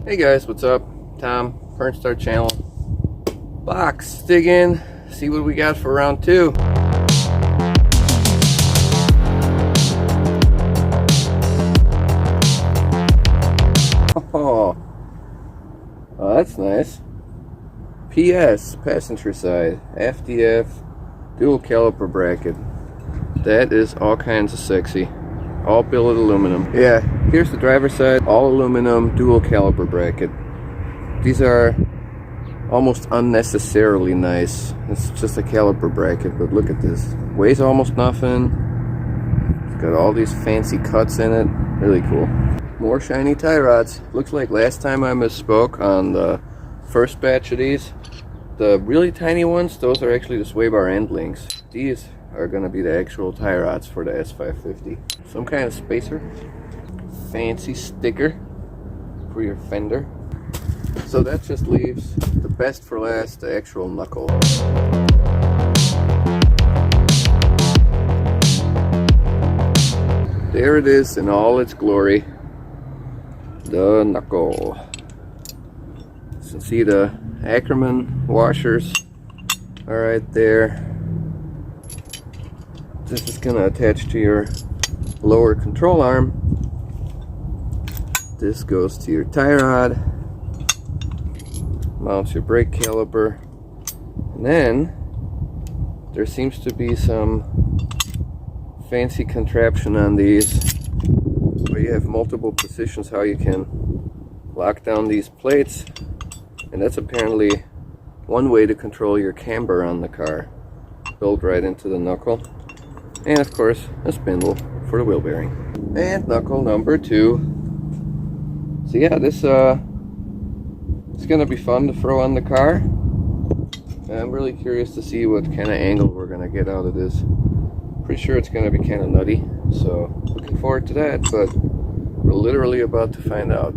Hey guys, what's up? Tom, Current Start Channel. Box, dig in, see what we got for round two. Oh, that's nice. PS, passenger side, FDF dual caliper bracket. That is all kinds of sexy. All billet aluminum. Yeah, here's the driver's side, all aluminum dual caliper bracket. These are almost unnecessarily nice. It's just a caliper bracket, but look at this. Weighs almost nothing. It's got all these fancy cuts in it. Really cool. More shiny tie rods. Looks like last time I misspoke on the first batch of these. The really tiny ones, those are actually the sway bar end links. These are going to be the actual tie rods for the S550. Some kind of spacer. Fancy sticker for your fender. So that just leaves the best for last, the actual knuckle. There it is in all its glory. The knuckle. You can see the Ackerman washers are right there. This is going to attach to your lower control arm. This goes to your tie rod. Mounts your brake caliper. And then there seems to be some fancy contraption on these where you have multiple positions how you can lock down these plates. And that's apparently one way to control your camber on the car. Built right into the knuckle. And of course, a spindle for the wheel bearing. And knuckle number 2. So yeah, this it's gonna be fun to throw on the car. I'm really curious to see what kind of angle we're gonna get out of this. Pretty sure it's gonna be kind of nutty, so looking forward to that, but we're literally about to find out.